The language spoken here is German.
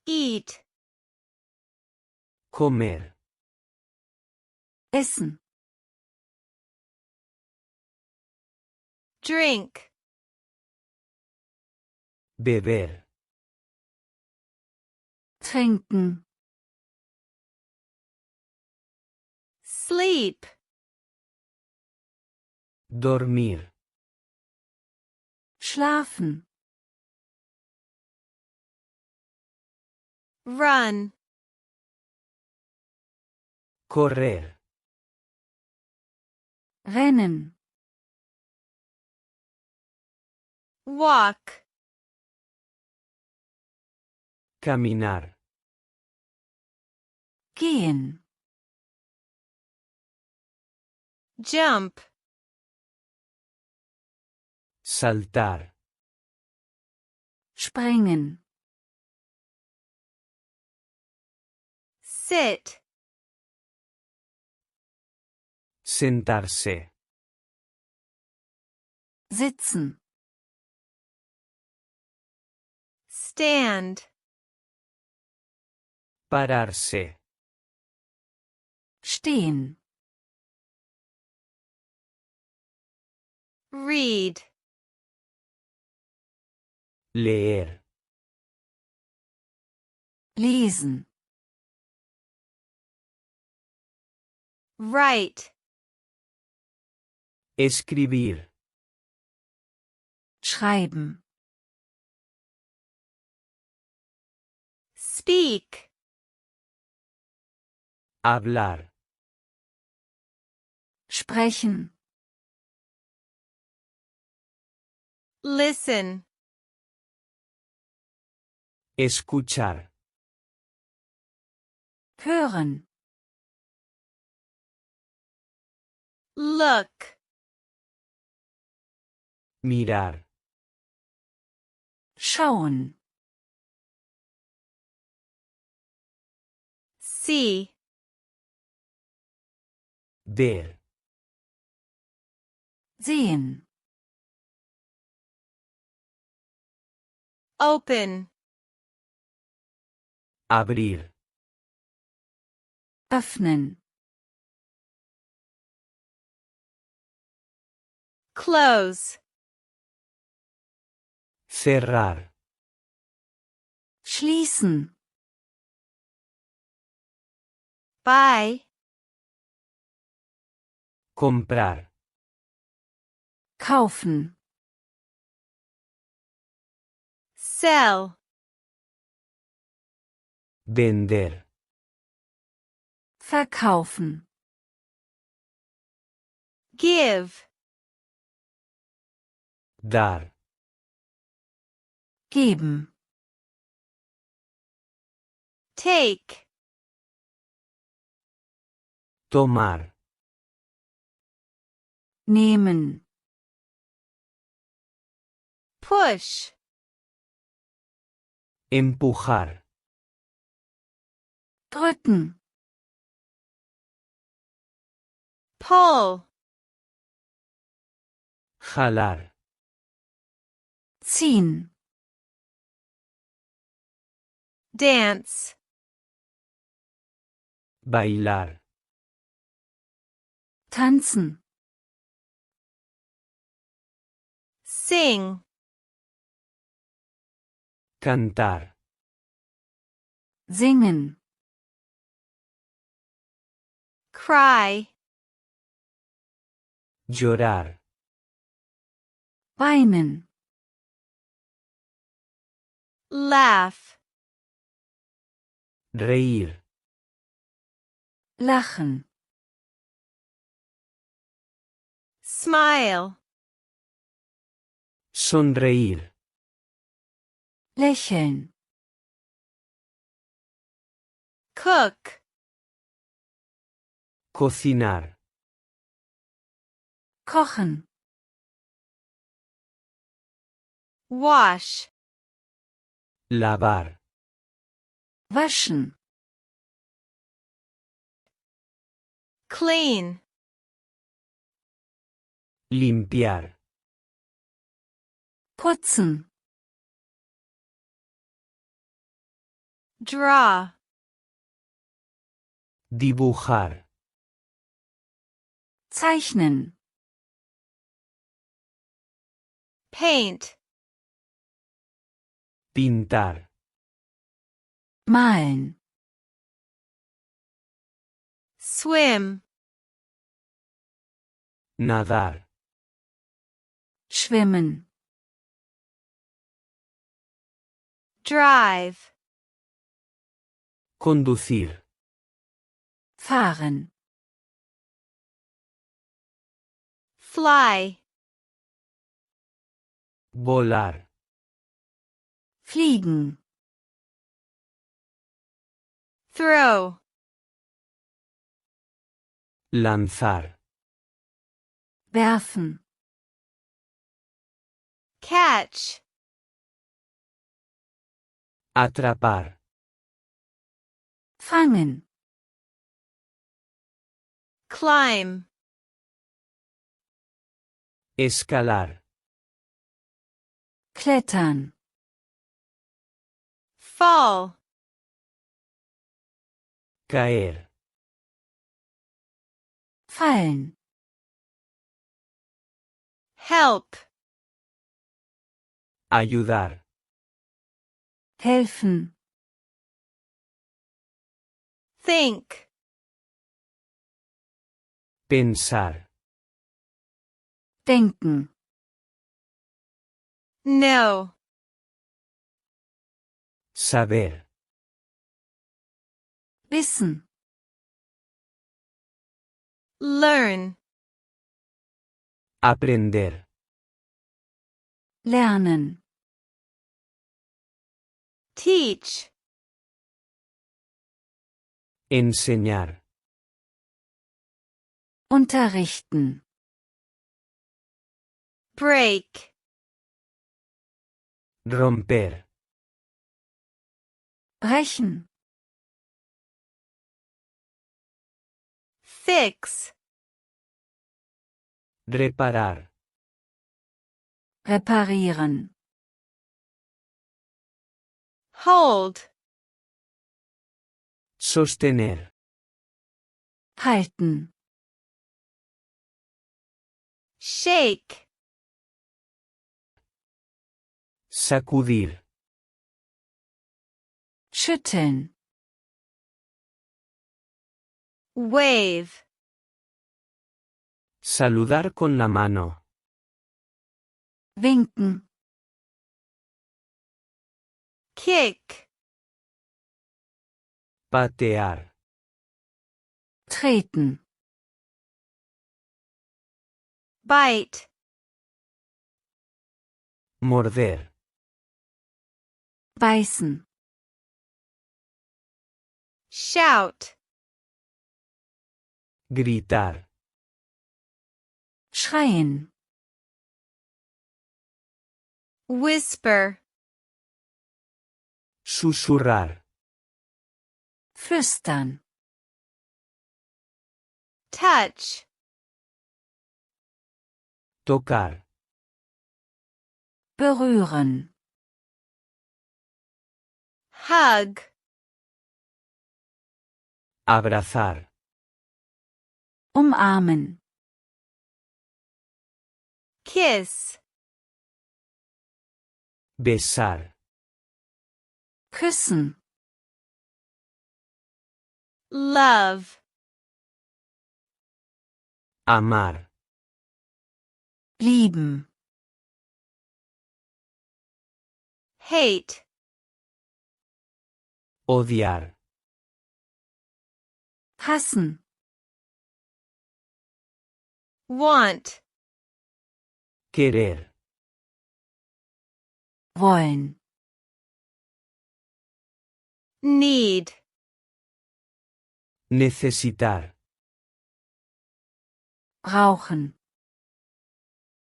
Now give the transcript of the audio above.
Eat. Comer. Essen. Drink. Beber. Trinken. Sleep. Dormir. Schlafen. Run. Correr. Rennen. Walk. Caminar. Gehen. Jump. Saltar. Springen. Sit. Sentarse. Sitzen. Stand. Pararse. Stehen. Read. Leer. Lesen. Write. Escribir. Schreiben. Speak. Hablar. Sprechen. Listen. Escuchar. Hören. Look. Mirar. Schauen. See. Ver. Sehen. Open. Abrir. Öffnen. Close. Cerrar. Schließen. Buy. Comprar. Kaufen. Sell. Vender. Verkaufen. Give. Dar. Geben. Take. Tomar. Nehmen. Push. Empujar. Drücken. Pull. Jalar. Ziehen. Dance. Bailar. Tanzen. Sing. Cantar. Singen. Cry. Llorar. Weinen. Laugh. Reír. Lachen. Smile. Sonreír. Lächeln. Cook. Cocinar. Kochen. Wash. Lavar. Waschen. Clean. Limpiar. Putzen. Draw. Dibujar. Zeichnen. Paint. Pintar. Malen. Swim. Nadar. Schwimmen. Drive. Conducir. Fahren. Fly. Volar. Fliegen. Throw. Lanzar. Werfen. Catch. Atrapar. Fangen. Climb. Escalar. Klettern. Fall. Caer. Fallen. Help. Ayudar. Helfen. Think. Pensar. Denken. Know. Saber. Wissen. Learn. Aprender. Lernen. Teach. Enseñar. Unterrichten. Break. Romper. Brechen. Fix. Reparar. Reparieren. Hold. Sostener. Halten. Shake. Sacudir. Schütteln. Wave. Saludar con la mano. Winken. Kick. Patear. Treten. Bite. Morder. Beißen. Shout. Gritar. Schreien. Whisper. Susurrar. Flüstern. Touch. Tocar. Berühren. Hug. Abrazar. Umarmen. Kiss. Besar. Küssen. Love. Amar. Lieben. Hate. Odiar. Hassen. Want. Querer. Wollen. Need. Necesitar. Brauchen.